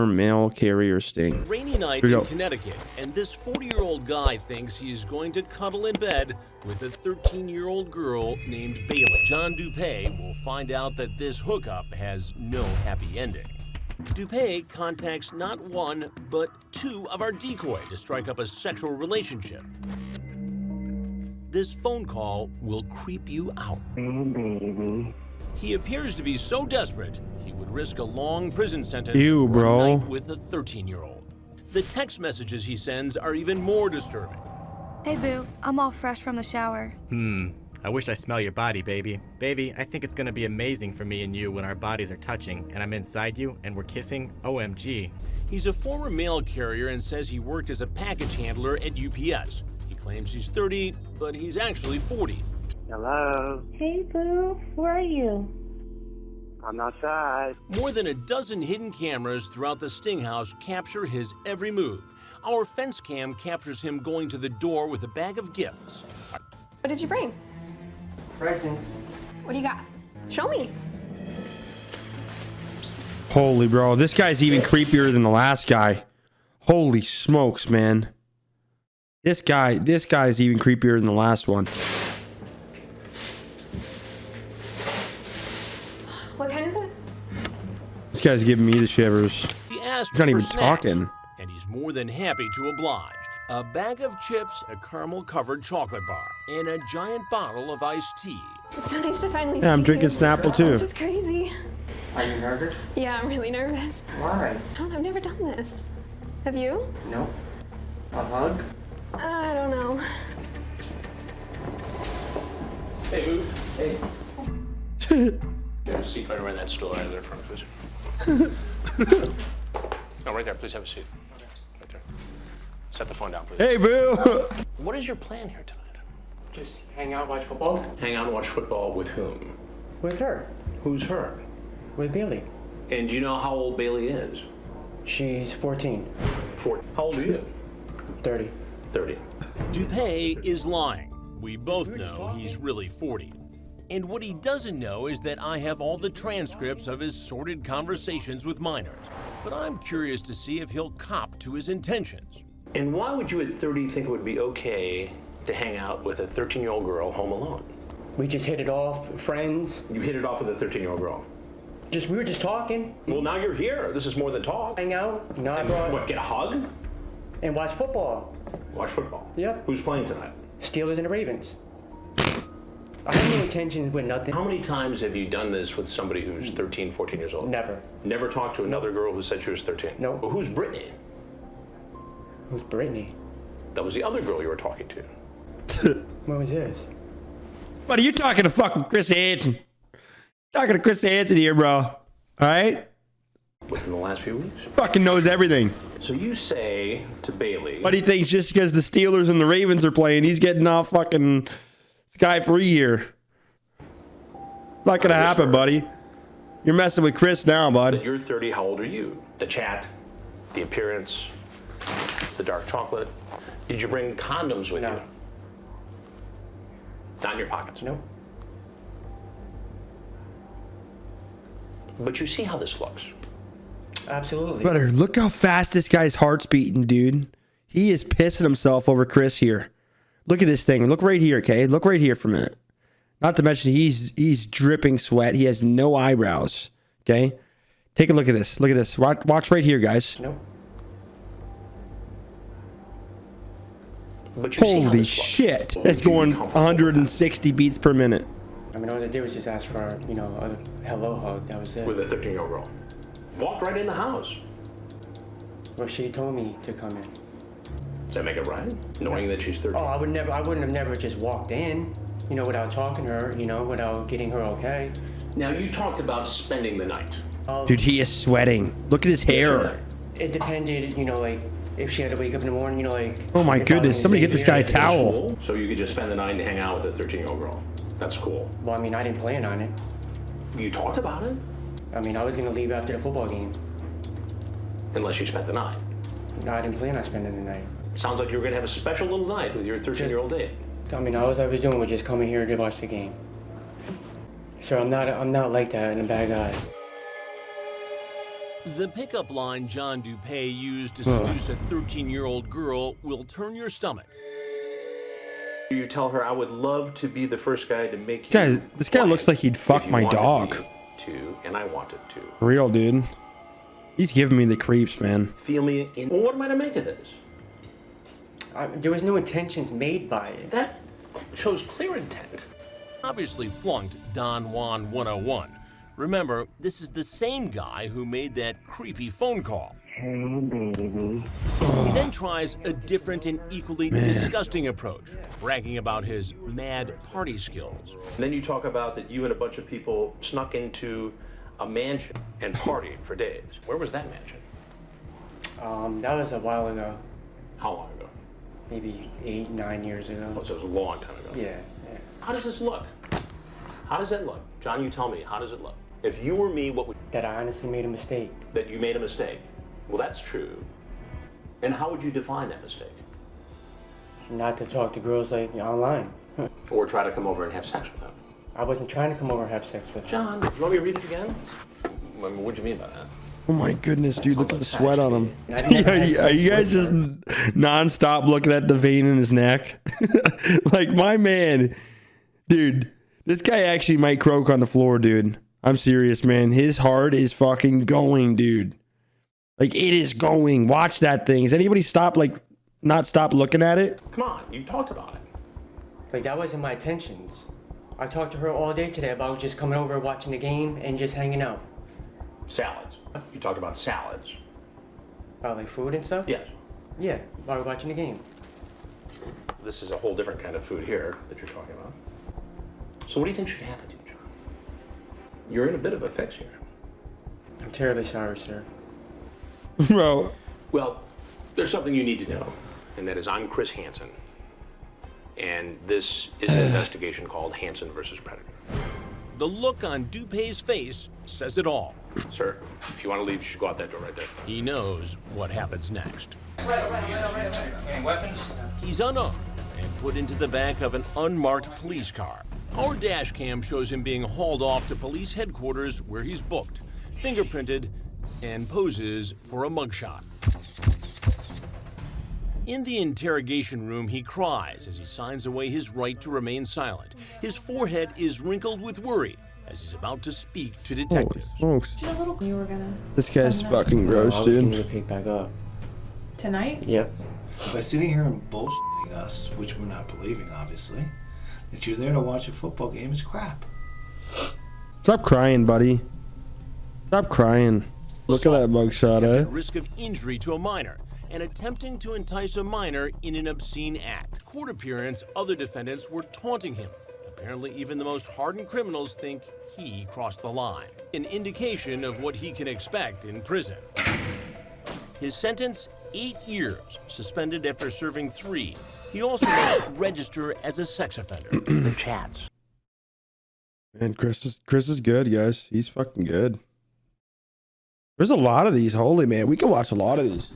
former mail carrier sting. Rainy night in Connecticut, and this 40-year-old guy thinks he is going to cuddle in bed with a 13-year-old girl named Bailey. John Dupay will find out that this hookup has no happy ending. Dupay contacts not one, but two of our decoy to strike up a sexual relationship. This phone call will creep you out. Baby. He appears to be so desperate, he would risk a long prison sentence Ew, bro. for a night with a 13-year-old. The text messages he sends are even more disturbing. Hey, boo. I'm all fresh from the shower. I wish I smell your body, baby. Baby, I think it's gonna be amazing for me and you when our bodies are touching and I'm inside you and we're kissing. OMG. He's a former mail carrier and says he worked as a package handler at UPS. He claims he's 30, but he's actually 40. Hello? Hey, boo. Where are you? I'm outside. More than a dozen hidden cameras throughout the Sting house capture his every move. Our fence cam captures him going to the door with a bag of gifts. What did you bring? Presents. What do you got? Show me. Holy bro, this guy's even creepier than the last guy. Holy smokes, man. This guy's even creepier than the last one. What kind is it? This guy's giving me the shivers. He asked He's not for even snacks, talking. and he's more than happy to oblige. A bag of chips, a caramel-covered chocolate bar, and a giant bottle of iced tea. It's so nice to finally see Yeah, I'm drinking you. Snapple too. This is crazy. Are you nervous? Yeah, I'm really nervous. Why? I don't know, I've never done this. Have you? No. A hug? I don't know. Hey, boo. Hey. You have a seat right around that stool right there in front, please. No, right there. Please have a seat. Right there. Set the phone down, please. Hey, boo. What is your plan here tonight? Just hang out, watch football? Hang out and watch football with whom? With her. Who's her? With Bailey. And do you know how old Bailey is? She's 14. 40. How old are you? 30. 30. Dupay is lying. We both know he's really 40. And what he doesn't know is that I have all the transcripts of his sordid conversations with minors. But I'm curious to see if he'll cop to his intentions. And why would you at 30 think it would be okay to hang out with a 13-year-old girl home alone? We just hit it off, friends. You hit it off with a 13-year-old girl. We were just talking. Well, now you're here. This is more than talk. Hang out. You know, I And brought... what, get a hug? And watch football. Watch football. Yep. Who's playing tonight? Steelers and the Ravens. I have no intentions with nothing. How many times have you done this with somebody who's 13, 14 years old? Never. Never talked to another girl who said she was 13? No. Well, who's Brittany? Who's Brittany? That was the other girl you were talking to. What was this? Buddy, you're talking to fucking Chris Hansen. Talking to Chris Hansen here, bro. All right? Within the last few weeks? Fucking knows everything. So you say to Bailey... But he thinks just because the Steelers and the Ravens are playing, he's getting off fucking sky free here. Not gonna happen, buddy. You're messing with Chris now, bud. You're 30, how old are you? The chat, the appearance, the dark chocolate. Did you bring condoms with No. you? Not in your pockets? Nope. But you see how this looks. Absolutely. Brother, look how fast this guy's heart's beating, dude. He is pissing himself over Chris here. Look at this thing. Look right here, okay? Look right here for a minute. Not to mention he's dripping sweat. He has no eyebrows, okay? Take a look at this. Look at this. Watch right here, guys. Nope. But you see how Holy this looks. shit. That's going 160 beats per minute. I mean, all I did was just ask for, you know, a hello hug. That was it. With a 13-year-old girl. Walked right in the house. Well, she told me to come in. Does that make it right? Knowing that she's 13? Oh, I wouldn't have never just walked in, you know, without talking to her, you know, without getting her okay. Now, you talked about spending the night. Dude, he is sweating. Look at his hair. It depended, you know, like, if she had to wake up in the morning, you know, like... Oh my if I goodness, was somebody in get this here, guy a towel. So you could just spend the night and hang out with a 13-year-old girl. That's cool. Well, I mean, I didn't plan on it. You talked about it? I mean, I was going to leave after the football game. Unless you spent the night. No, I didn't plan on spending the night. Sounds like you were going to have a special little night with your 13-year-old date. I mean, all I was doing was just coming here to watch the game. So I'm not like that and a bad guy. The pickup line John DuPay used to seduce a 13-year-old girl will turn your stomach. You tell her, I would love to be the first guy to make you. Guys, this guy looks like he'd fuck if you my wanted dog. me to, and I wanted to. For real, dude. He's giving me the creeps, man. Feel me in. Well, what am I to make of this? There was no intentions made by it. That shows clear intent. Obviously flunked Don Juan 101. Remember, this is the same guy who made that creepy phone call. Hey, baby. He then tries a different and equally disgusting approach, bragging about his mad party skills. And then you talk about that you and a bunch of people snuck into a mansion and partied for days. Where was that mansion? That was a while ago. How long ago? Maybe 8, 9 years ago. Oh, so it was a long time ago. Yeah. How does this look? How does that look? John, you tell me, how does it look? If you were me, what would... That I honestly made a mistake. That you made a mistake. Well, that's true. And how would you define that mistake? Not to talk to girls like online. Or try to come over and have sex with them? I wasn't trying to come over and have sex with her. John, you want me to read it again? What do you mean by that? Oh my goodness, dude, look at the sweat on him. I've never had Are you guys sex just with her. non-stop looking at the vein in his neck? Like, my man, dude, this guy actually might croak on the floor, dude. I'm serious, man. His heart is fucking going, dude. Like, it is going. Watch that thing. Has anybody not stop looking at it? Come on, you talked about it. Like, that wasn't my intentions. I talked to her all day today about just coming over, watching the game, and just hanging out. Salads. You talked about salads. About like food and stuff? Yes. Yeah, while we're watching the game. This is a whole different kind of food here that you're talking about. So what do you think should happen to you, John? You're in a bit of a fix here. I'm terribly sorry, sir. Bro. Well, there's something you need to know, and that is I'm Chris Hansen. And this is an investigation called Hansen versus Predator. The look on DuPay's face says it all. Sir, if you want to leave, you should go out that door right there. He knows what happens next. Any weapons? He's unarmed and put into the back of an unmarked police car. Our dash cam shows him being hauled off to police headquarters where he's booked, fingerprinted, and poses for a mugshot. In the interrogation room, he cries as he signs away his right to remain silent. His forehead is wrinkled with worry as he's about to speak to detectives. Smokes. You were gonna This guy's fucking I gross, was going to dude. pick back up. tonight? Yep. By sitting here and bullshitting us, which we're not believing, obviously, that you're there to watch a football game is crap. Stop crying, buddy. Stop crying. Look at that mugshot, At eh? the risk of injury to a minor and attempting to entice a minor in an obscene act. Court appearance, other defendants were taunting him. Apparently, even the most hardened criminals think he crossed the line. An indication of what he can expect in prison. His sentence, 8 years, suspended after serving 3. He also must register as a sex offender. The chats. Man, Chris is good, guys. He's fucking good. There's a lot of these. Holy man, we can watch a lot of these.